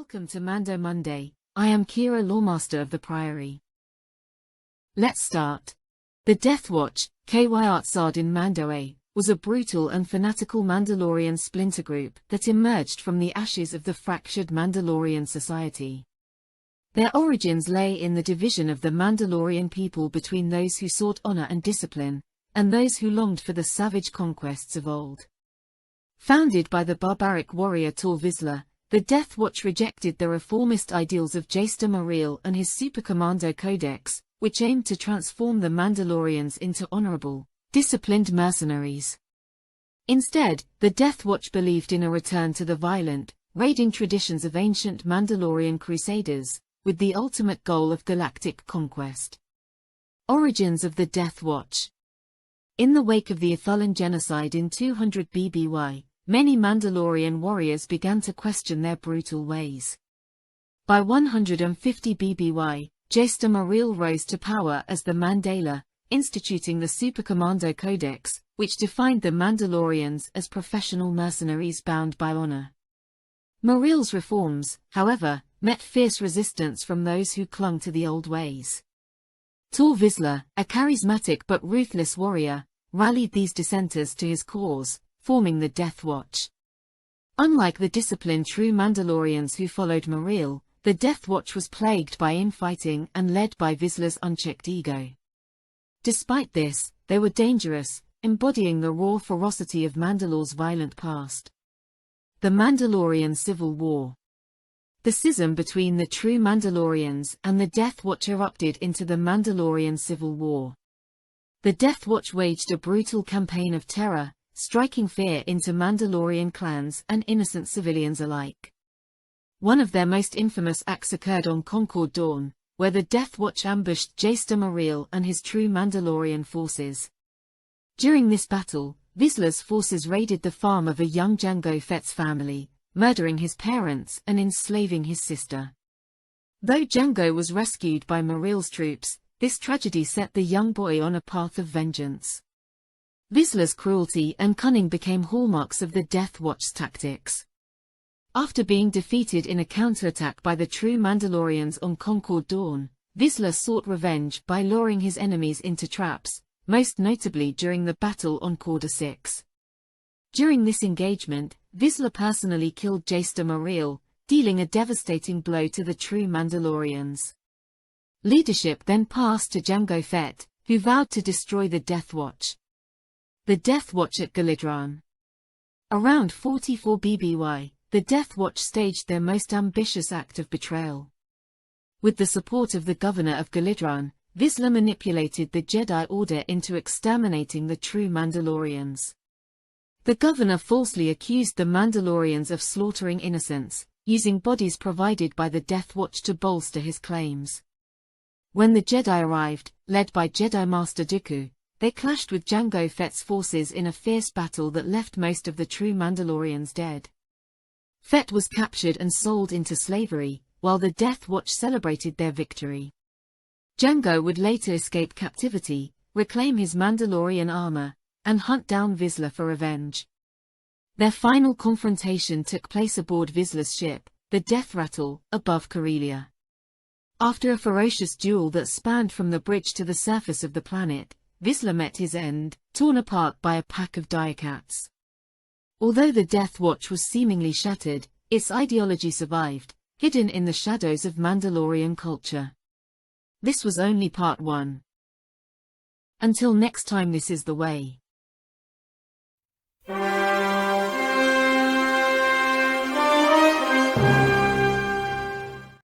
Welcome to Mando Monday. I am Kira, Lawmaster of the Priory. Let's start. The Death Watch, Kyat in Mando A, was a brutal and fanatical Mandalorian splinter group that emerged from the ashes of the fractured Mandalorian society. Their origins lay in the division of the Mandalorian people between those who sought honor and discipline, and those who longed for the savage conquests of old. Founded by the barbaric warrior Tor Vizsla, the Death Watch rejected the reformist ideals of Jester Mareel and his Super Commando Codex, which aimed to transform the Mandalorians into honorable, disciplined mercenaries. Instead, the Death Watch believed in a return to the violent, raiding traditions of ancient Mandalorian crusaders, with the ultimate goal of galactic conquest. Origins of the Death Watch. In the wake of the Ithilien genocide in 200 BBY, many Mandalorian warriors began to question their brutal ways. By 150 BBY, Jester Mareel rose to power as the Mandala, instituting the Super Commando Codex, which defined the Mandalorians as professional mercenaries bound by honor. Mareel's reforms, however, met fierce resistance from those who clung to the old ways. Tor Vizsla, a charismatic but ruthless warrior, rallied these dissenters to his cause, forming the Death Watch. Unlike the disciplined true Mandalorians who followed Mareel, the Death Watch was plagued by infighting and led by Vizsla's unchecked ego. Despite this, they were dangerous, embodying the raw ferocity of Mandalore's violent past. The Mandalorian Civil War. The schism between the true Mandalorians and the Death Watch erupted into the Mandalorian Civil War. The Death Watch waged a brutal campaign of terror, striking fear into Mandalorian clans and innocent civilians alike. One of their most infamous acts occurred on Concord Dawn, where the Death Watch ambushed Jester Mareel and his true Mandalorian forces. During this battle, Vizsla's forces raided the farm of a young Jango Fett's family, murdering his parents and enslaving his sister. Though Jango was rescued by Mareel's troops, this tragedy set the young boy on a path of vengeance. Vizsla's cruelty and cunning became hallmarks of the Death Watch's tactics. After being defeated in a counterattack by the true Mandalorians on Concord Dawn, Vizsla sought revenge by luring his enemies into traps, most notably during the battle on Cawdor 6. During this engagement, Vizsla personally killed Jester Mareel, dealing a devastating blow to the true Mandalorians. Leadership then passed to Jango Fett, who vowed to destroy the Death Watch. The Death Watch at Gilidran. Around 44 BBY, the Death Watch staged their most ambitious act of betrayal. With the support of the governor of Gilidran, Vizsla manipulated the Jedi Order into exterminating the true Mandalorians. The governor falsely accused the Mandalorians of slaughtering innocents, using bodies provided by the Death Watch to bolster his claims. When the Jedi arrived, led by Jedi Master Dooku, they clashed with Jango Fett's forces in a fierce battle that left most of the true Mandalorians dead. Fett was captured and sold into slavery, while the Death Watch celebrated their victory. Jango would later escape captivity, reclaim his Mandalorian armor, and hunt down Vizsla for revenge. Their final confrontation took place aboard Vizsla's ship, the Death Rattle, above Corellia. After a ferocious duel that spanned from the bridge to the surface of the planet, Vizsla met his end, torn apart by a pack of Diacats. Although the Death Watch was seemingly shattered, its ideology survived, hidden in the shadows of Mandalorian culture. This was only part 1. Until next time, this is the way.